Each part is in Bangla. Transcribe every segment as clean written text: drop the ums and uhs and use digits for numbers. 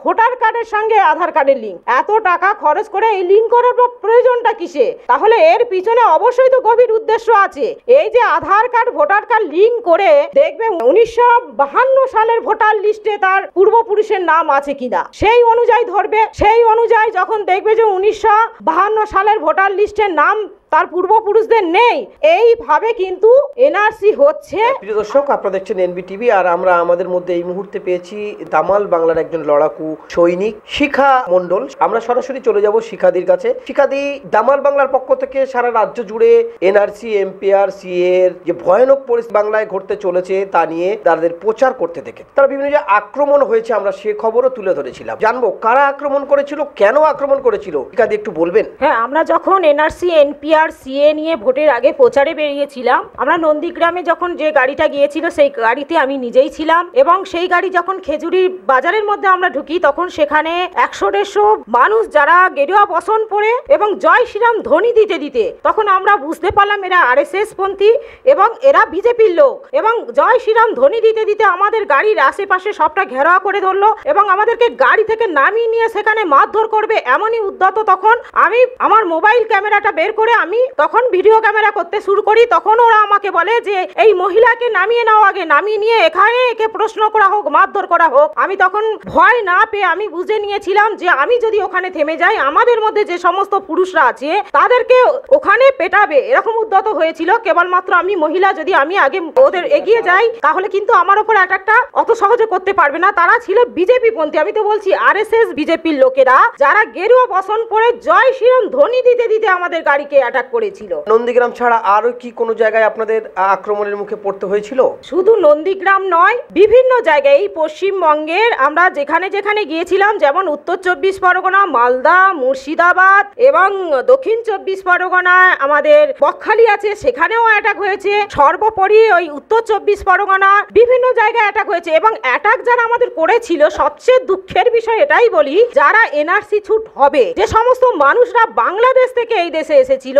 ভোটার কার্ডের সঙ্গে আধার কার্ডের লিঙ্ক। এত টাকা খরচ করে এই লিঙ্ক করার প্রয়োজনটা কিসে? তাহলে এর পিছনে অবশ্যই তো গভীর উদ্দেশ্য আছে। এই যে আধার কার্ড ভোটার কার্ড লিঙ্ক করে দেখবে 1952 সালের ভোটার লিস্টে তার পূর্বপুরুষের নাম আছে কিনা, সেই অনুযায়ী ধরবে। সেই অনুযায়ী যখন দেখবে যে 1952 সালের ভোটার লিস্টের নাম তার পূর্বপুরুষদের নেই, এইভাবে কিন্তু এনআরসি হচ্ছে। প্রিয় দর্শক, আপনারা দেখছেন এনবিটিভি, আর আমরা আমাদের মধ্যে এই মুহূর্তে পেয়েছি দামাল বাংলার একজন লড়াকু সৈনিক শিখা মণ্ডল। আমরা সরাসরি চলে যাব শিখাদির কাছে। শিখাদি, দামাল বাংলার পক্ষ থেকে সারা রাজ্য জুড়ে এনআরসি, এমপিআর, সিএ এর যে ভয়ানক পরিস্থিতি বাংলায় ঘটতে চলেছে তা নিয়ে তাদের প্রচার করতে দেখে তারা বিভিন্ন যে আক্রমণ হয়েছে, আমরা সে খবরও তুলে ধরেছিলাম। জানবো কারা আক্রমণ করেছিল, কেন আক্রমণ করেছিল, শিখাদি একটু বলবেন? হ্যাঁ, আমরা যখন এনআরসি, এনপিআর, সিএ নিয়ে ভোটের আগে প্রচারে বেরিয়েছিলাম, আমরা নন্দীগ্রামে যখন যে গাড়িটা গিয়েছিল সেই গাড়িতে আমি নিজেই ছিলাম, এবং সেই গাড়ি যখন খেজুরি বাজারের মধ্যে আমরা ঢুকি তখন সেখানে 100-150 মানুষ যারা গেরুয়া বসন পরে এবং জয় শ্রীরাম ধ্বনি দিতে দিতে তখন আমরা বুঝতে পারলাম এরা আরএসএস পন্থী এবং এরা বিজেপির লোক, এবং জয় শ্রীরাম ধ্বনি দিতে দিতে আমাদের গাড়ির আশেপাশে সবটা ঘেরাও করে ধরলো এবং আমাদেরকে গাড়ি থেকে নামিয়ে নিয়ে সেখানে মারধর করবে এমনই উদ্যত। তখন আমি আমার মোবাইল ক্যামেরাটা বের করে আমি তখন ভিডিও ক্যামেরা করতে শুরু করি। তখন ওরা আমাকে বলে যে এই মহিলাকে নামিয়ে নাও, আগে নামিয়ে নিয়ে এখানে একে প্রশ্ন করা হোক, মারধর করা হোক। আমি তখন ভয় না পেয়ে আমি বুঝে নিয়েছিলাম যে আমি যদি ওখানে থেমে যাই আমাদের মধ্যে যে সমস্ত পুরুষরা আছে তাদেরকে ওখানে পেটাবে, এরকম উদ্যত হয়েছিল। কেবলমাত্র আমি মহিলা, যদি আমি আগে ওদের এগিয়ে যাই তাহলে কিন্তু আমার উপর অ্যাটাকটা অত সহজে করতে পারবে না। তারা ছিল বিজেপি পন্থী, আমি তো বলছি আরএসএস বিজেপির লোকেরা, যারা গেরুয়া বসন পরে জয় শ্রীরাম ধ্বনি দিতে দিতে আমাদের গাড়িকে অ্যাটাক করেছিল। নন্দীগ্রাম ছাড়া আরো কি কোনো জায়গায় আপনাদের আক্রমণের মুখে পড়তে হয়েছিল? শুধু নন্দীগ্রাম নয়, বিভিন্ন জায়গায় এই পশ্চিমবঙ্গের আমরা যেখানে যেখানে গিয়েছিলাম, যেমন উত্তর 24 পরগনা, মালদা, মুর্শিদাবাদ এবং দক্ষিণ 24 পরগনায় আমাদের বকখালি আছে, সেখানেও অ্যাটাক হয়েছে। সর্বোপরি ওই উত্তর 24 পরগনা বিভিন্ন জায়গায় অ্যাটাক হয়েছে। এবং অ্যাটাক যারা আমাদের করেছিল, সবচেয়ে দুঃখের বিষয় এটাই বলি, যারা এনআরসি ছুট হবে যে সমস্ত মানুষরা বাংলাদেশ থেকে এই দেশে এসেছিল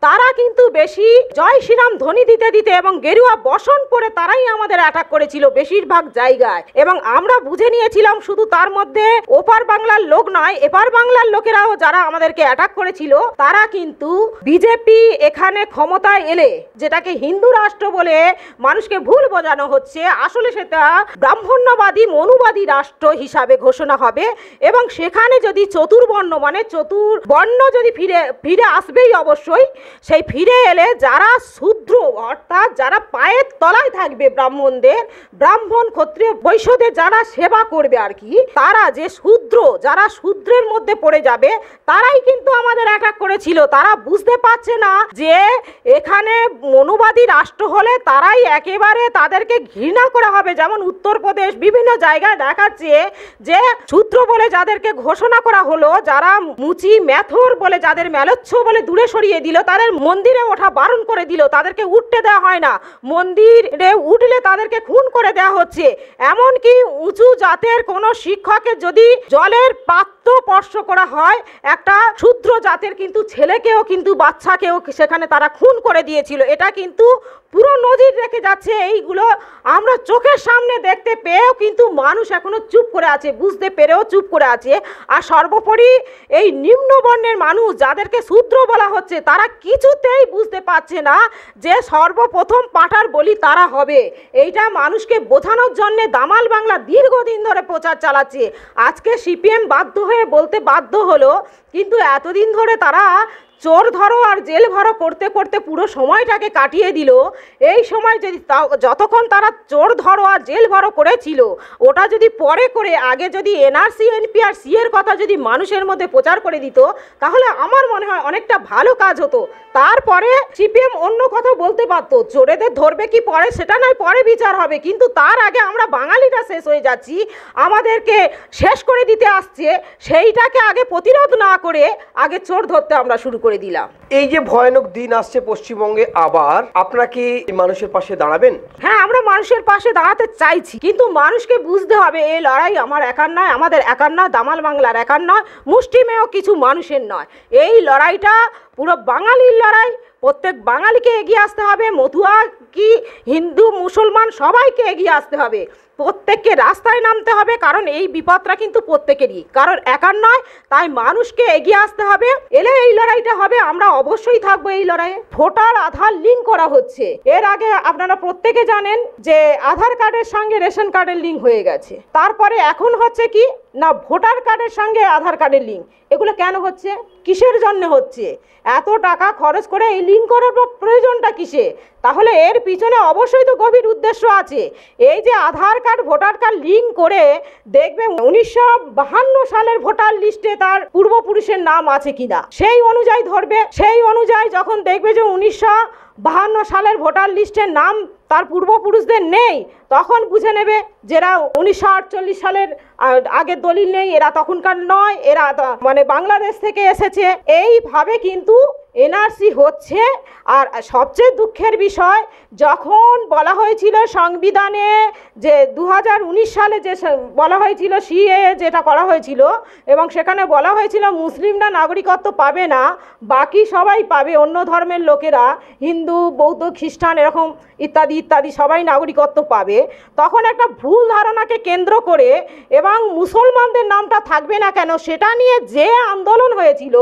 তারা কিন্তু বেশি জয় শ্রীরাম ধ্বনি দিতে দিতে এবং গেরুয়া বসন পরে তারাই আমাদের অ্যাটাক করেছিল বেশিরভাগ জায়গায়। এবং আমরা বুঝে নিয়েছিলাম শুধু তার মধ্যে ওপার বাংলার লোক নয়, এপার বাংলার লোকেরাও যারা আমাদেরকে অ্যাটাক করেছিল তারা কিন্তু বিজেপি এখানে ক্ষমতায় এলে, যেটাকে হিন্দু রাষ্ট্র বলে মানুষকে ভুল বোঝানো হচ্ছে, আসলে সেটা ব্রাহ্মণ্যবাদী মনুবাদী রাষ্ট্র হিসাবে ঘোষণা হবে। এবং সেখানে যদি চতুর্বর্ণ মানে চতুর্বর্ণ যদি ফিরে আসবেই অবশ্যই, সেই ফিরে এলে যারা শূদ্র অর্থাৎ যারা পায়ের তলায় থাকবে ব্রাহ্মণদের, ব্রাহ্মণ ক্ষত্রিয় বৈশ্যদের যারা সেবা করবে আর কি, তারা যে শূদ্র, যারা শূদ্রের মধ্যে পড়ে যাবে তারাই কিন্তু আমাদের অ্যাটাক করেছিল। তারা বুঝতে পারছে না যে এখানে মনুবাদী রাষ্ট্র হলে তারাই একেবারে তাদেরকে ঘৃণা করা হবে। যেমন উত্তরপ্রদেশ বিভিন্ন জায়গায় দেখাচ্ছে যে শূদ্র বলে যাদেরকে ঘোষণা করা হলো, যারা মুচি মেথর বলে যাদের মেলচ্ছ বলে দূরে সরিয়ে দিল, তাদের মন্দিরে ওঠা বারণ করে দিল, তাদেরকে উঠতে দেওয়া হয় না, মন্দিরে উঠলে তাদেরকে খুন করে দেওয়া হচ্ছে। এমনকি উঁচু জাতের কোনো শিক্ষকের যদি জলের পাত্র স্পর্শ করা হয়, একটা শূদ্র জাতের কিন্তু ছেলেকেও কিন্তু বাচ্চাকেও সেখানে তারা খুন করে দিয়েছিল। এটা কিন্তু পুরো নজির রেখে যাচ্ছে। এইগুলো আমরা চোখের সামনে দেখতে পেয়েও কিন্তু মানুষ এখনো চুপ করে আছে, বুঝতে পেরেও চুপ করে আছে। আর সর্বোপরি এই নিম্নবর্ণের মানুষ যাদেরকে শূদ্র বলা হচ্ছে তারা কিছুতেই বুঝতে পারছে না যে সর্বপ্রথম পাঁঠার বলি তারা হবে। এইটা মানুষকে বোঝানোর জন্য দামাল বাংলা দীর্ঘদিন ধরে প্রচার চালাচ্ছে। আজকে সিপিএম বাধ্য হয়ে বলতে বাধ্য হলো, কিন্তু এতদিন ধরে তারা চোর ধরো আর জেল ভরো করতে করতে পুরো সময়টাকে কাটিয়ে দিল। এই সময় যদি যতক্ষণ তারা চোর ধরো আর জেল ভরো করেছিল, ওটা যদি পরে করে আগে যদি এনআরসি, এনপিআর, সি এর কথা যদি মানুষের মধ্যে প্রচার করে দিত, তাহলে আমার মনে হয় অনেকটা ভালো কাজ হতো। তারপরে সিপিএম অন্য কথা বলতে পারতো, চোরেদের ধরবে কি পরে সেটা নয়, পরে বিচার হবে, কিন্তু তার আগে আমরা বাঙালিটা শেষ হয়ে যাচ্ছি, আমাদেরকে শেষ করে দিতে আসছে, সেইটাকে আগে প্রতিরোধ না করে আগে চোর ধরতে আমরা শুরু করে দিলাম। এই যে ভয়ানক দিন আসছে পশ্চিমবঙ্গে, আবার আপনারা কি মানুষের পাশে দাঁড়াবেন? হ্যাঁ, আমরা মানুষের পাশে দাঁড়াতে চাইছি, কিন্তু মানুষকে বুঝতে হবে এই লড়াই আমার একার নয়, আমাদের একার নয়, দামাল বাংলার একার নয়, মুষ্টিমেয় কিছু মানুষের নয়। এই লড়াইটা পুরো বাঙালির লড়াই। প্রত্যেক বাঙালিকে এগিয়ে আসতে হবে, মতুয়া কি হিন্দু মুসলমান সবাইকে এগিয়ে আসতে হবে। প্রত্যেককে রাস্তায় নামতে হবে, কারণ এই বিপদটা কিন্তু প্রত্যেকেরই, কারণ একার নয়। তাই মানুষকে এগিয়ে আসতে হবে, এলে এই লড়াইটা হবে, আমরা অবশ্যই থাকবো এই লড়াইয়ে। ভোটার আধার লিঙ্ক করা হচ্ছে। এর আগে আপনারা প্রত্যেকে জানেন যে আধার কার্ডের সঙ্গে রেশন কার্ডের লিঙ্ক হয়ে গেছে, তারপরে এখন হচ্ছে কি না ভোটার কার্ডের সঙ্গে আধার কার্ডের লিঙ্ক। এগুলো কেন হচ্ছে, কিসের জন্য হচ্ছে? এত টাকা খরচ করে এই লিঙ্ক করার প্রয়োজনটা কিসে? তাহলে এর পিছনে অবশ্যই তো গভীর উদ্দেশ্য আছে। এই যে আধার কার্ড ভোটার কার্ড লিঙ্ক করে দেখবে 1952 সালের ভোটার লিস্টে তার পূর্বপুরুষের নাম আছে কিনা, সেই অনুযায়ী ধরবে। সেই অনুযায়ী যখন দেখবে যে 1952 সালের ভোটার লিস্টের নাম তার পূর্বপুরুষদের নেই, তখন বুঝে নেবে যারা 1948 সালের আগের দলিল নেই, এরা তখনকার নয়, এরা মানে বাংলাদেশ থেকে এসেছে। এইভাবে কিন্তু এনআরসি হচ্ছে। আর সবচেয়ে দুঃখের বিষয়, যখন বলা হয়েছিল সংবিধানে যে 2019 সালে যে বলা হয়েছিল সিএ যেটা করা হয়েছিল, এবং সেখানে বলা হয়েছিল মুসলিমরা নাগরিকত্ব পাবে না, বাকি সবাই পাবে, অন্য ধর্মের লোকেরা হিন্দু বৌদ্ধ খ্রিস্টান এরকম ইত্যাদি ইত্যাদি সবাই নাগরিকত্ব পাবে, তখন একটা ভুল ধারণাকে কেন্দ্র করে এবং মুসলমানদের নামটা থাকবে না কেন সেটা নিয়ে যে আন্দোলন হয়েছিল,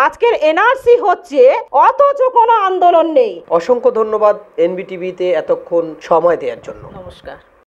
আজকের এনআরসি হচ্ছে, অথচ কোনো আন্দোলন নেই। অসংখ্য ধন্যবাদ এনবিটিভিতে এতক্ষণ সময় দেওয়ার জন্য। নমস্কার।